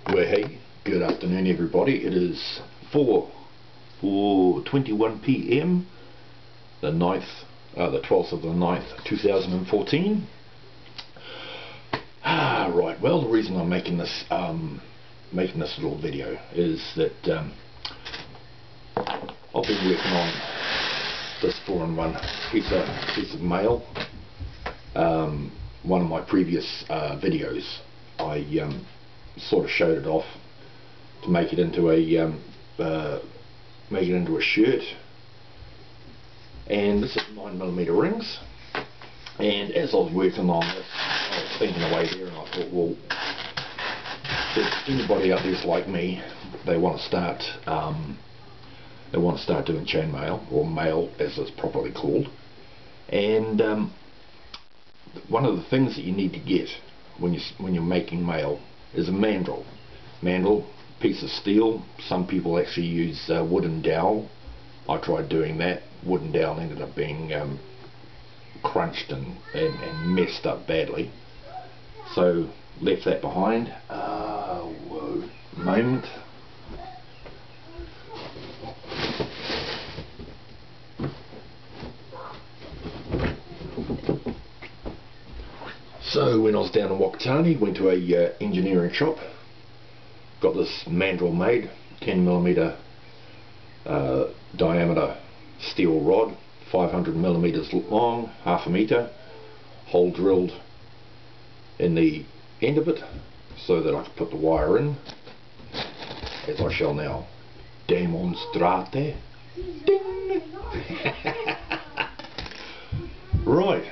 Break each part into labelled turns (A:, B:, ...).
A: Well, hey, good afternoon everybody. It is 4:21 p.m. the 12th of the 9th 2014. Right, well, the reason I'm making this little video is that I've been working on this 4-in-1 piece of mail. One of my previous videos, I sort of showed it off to make it into a shirt, and this is 9mm rings. And as I was working on this, I was thinking away there, and I thought, well, if anybody out there's like me, they want to start doing chainmail, or mail as it's properly called. And one of the things that you need to get when you're making mail is a mandrel. Mandrel, piece of steel. Some people actually use wooden dowel. I tried doing that. Wooden dowel ended up being crunched and messed up badly, so left that behind. Whoa, moment. So when I was down in Wakatani, went to a engineering shop, got this mandrel made, 10mm diameter steel rod, 500mm long, half a metre, hole drilled in the end of it so that I could put the wire in, as I shall now demonstrate. Ding! Right,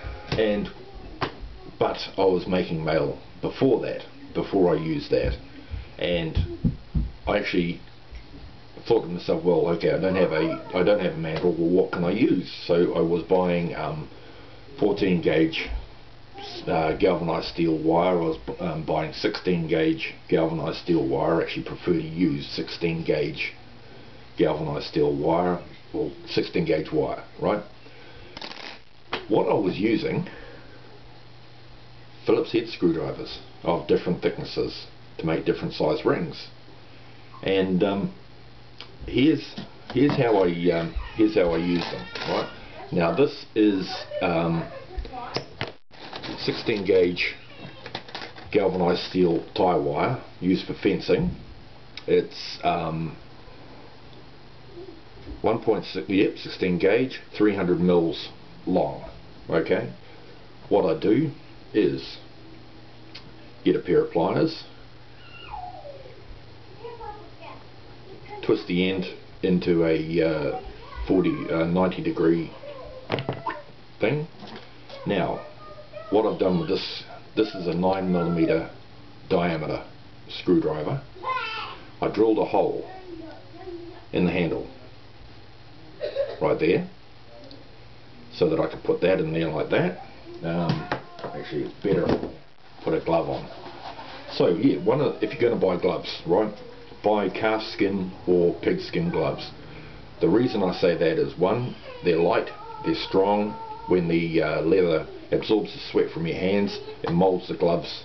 A: but I was making mail before that, before I used that, and I actually thought to myself, well, okay, I don't have a mandrel. Well, what can I use? So I was buying 14 gauge galvanized steel wire. I was buying 16 gauge galvanized steel wire. I actually prefer to use 16 gauge galvanized steel wire, or 16 gauge wire, right? What I was using, Phillips head screwdrivers of different thicknesses to make different size rings. And here's how I use them. Right now, this is 16 gauge galvanized steel tie wire used for fencing. It's 16 gauge, 300 mils long. Okay, what I do is get a pair of pliers, twist the end into a 90 degree thing. Now, what I've done with this is a 9mm diameter screwdriver. I drilled a hole in the handle right there so that I could put that in there like that. Actually, it's better if I put a glove on. So yeah, if you're going to buy gloves, right, buy calf skin or pig skin gloves. The reason I say that is, one, they're light, they're strong. When the leather absorbs the sweat from your hands, it molds the gloves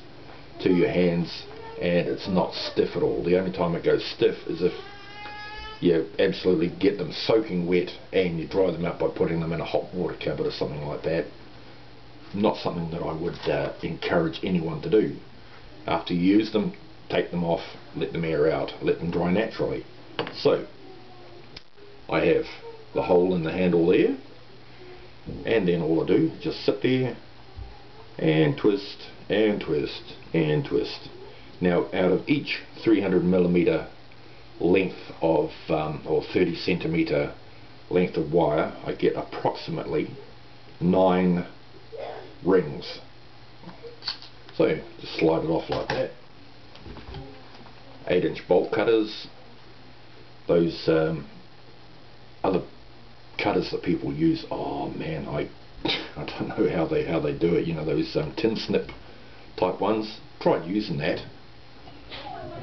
A: to your hands, and it's not stiff at all. The only time it goes stiff is if you absolutely get them soaking wet and you dry them out by putting them in a hot water cupboard or something like that. Not something that I would encourage anyone to do. After you use them, take them off, let them air out, let them dry naturally. So I have the hole in the handle there, and then all I do is just sit there and twist and twist and twist. Now, out of each 300mm length of or 30cm length of wire, I get approximately 9 rings. So just slide it off like that. 8-inch bolt cutters, those other cutters that people use, oh man, I don't know how they do it, you know, those tin snip type ones. Tried using that,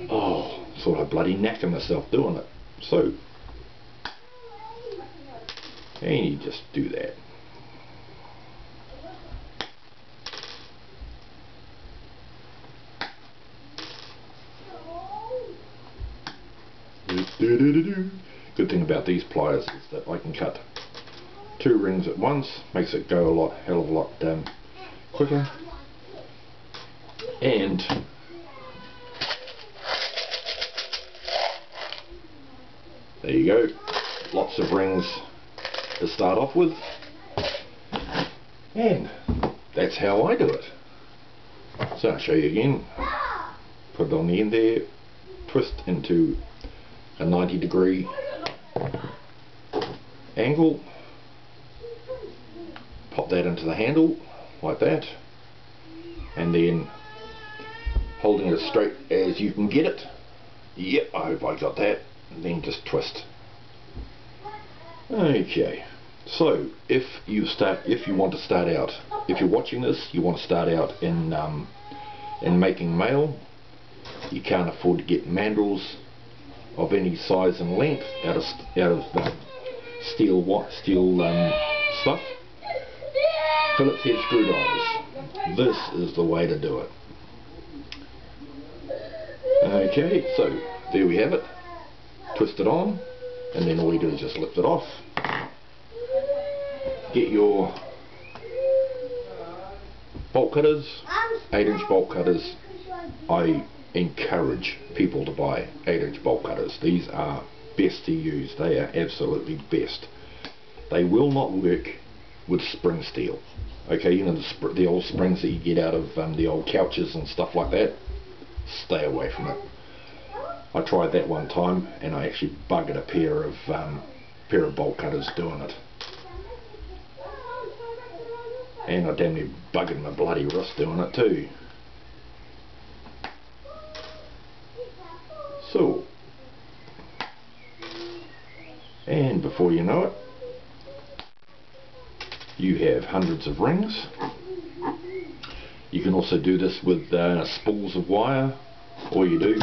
A: oh, sort of bloody knacking myself doing it. So, and you just do that. Good thing about these pliers is that I can cut 2 rings at once, makes it go a hell of a lot quicker. And there you go, lots of rings to start off with, and that's how I do it. So I'll show you again. Put it on the end there, twist into a 90-degree angle, pop that into the handle like that, and then holding it as straight as you can get it. Yep, I hope I got that. And then just twist. Okay, so if you want to start out, if you're watching this, you want to start out in making mail, you can't afford to get mandrels of any size and length out of steel stuff. Phillips head screwdrivers. This is the way to do it. Okay, so there we have it. Twist it on, and then all you do is just lift it off. Get your bolt cutters, 8-inch bolt cutters. I encourage people to buy 8-inch bolt cutters. These are best to use. They are absolutely best. They will not work with spring steel. Okay, you know the old springs that you get out of the old couches and stuff like that. Stay away from it. I tried that one time and I actually buggered a pair of bolt cutters doing it. And I damn near buggered my bloody wrist doing it too. So, and before you know it, you have hundreds of rings. You can also do this with spools of wire. All you do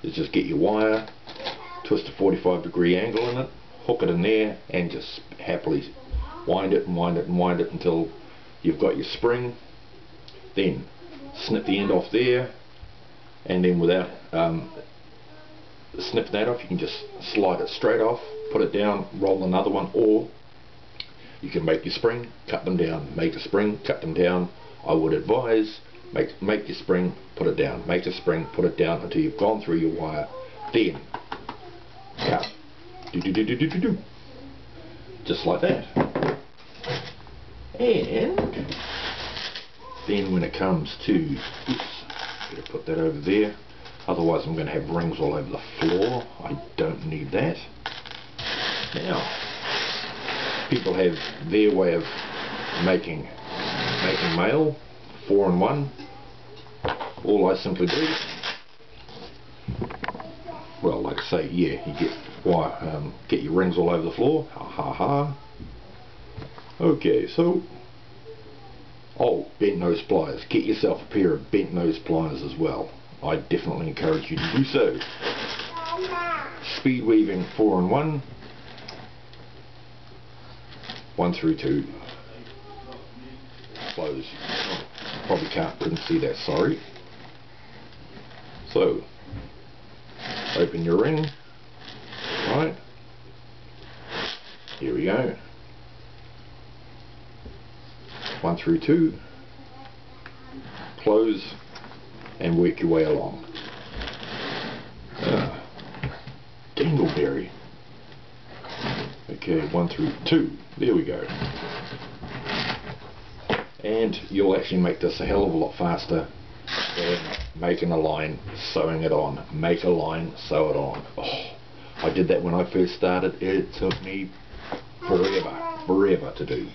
A: is just get your wire, twist a 45-degree angle in it, hook it in there, and just happily wind it and wind it and wind it until you've got your spring. Then snip the end off there, and then without snipping that off, you can just slide it straight off, put it down, roll another one, or you can make your spring, cut them down, make a spring, cut them down. I would advise make your spring, put it down, make a spring, put it down until you've gone through your wire, then cut, just like that. And then when it comes to, oops, better put that over there, otherwise I'm going to have rings all over the floor. I don't need that. Now, people have their way of making mail, 4-in-1. All I simply do, well, like I say, yeah, you get your rings all over the floor. Ha ha ha. Okay, so bent nose pliers. Get yourself a pair of bent nose pliers as well. I definitely encourage you to do so. Speed weaving 4-in-1, 1 through 2. Close. Probably couldn't see that, sorry. So, open your ring. Right. Here we go. 1 through 2. Close and work your way along. Dingleberry. Okay, 1 through 2. There we go. And you'll actually make this a hell of a lot faster than making a line, sewing it on. Make a line, sew it on. Oh, I did that when I first started. It took me forever to do.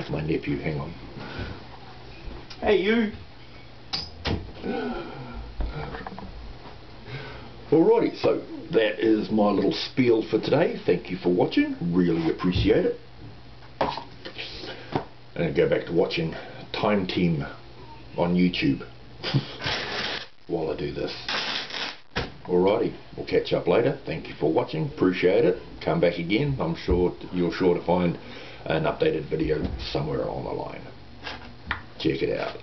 A: My nephew, hang on. Hey you! Alrighty, so that is my little spiel for today. Thank you for watching, really appreciate it. And go back to watching Time Team on YouTube while I do this. Alrighty, we'll catch up later. Thank you for watching, appreciate it. Come back again, I'm sure you're sure to find an updated video somewhere along the line. Check it out.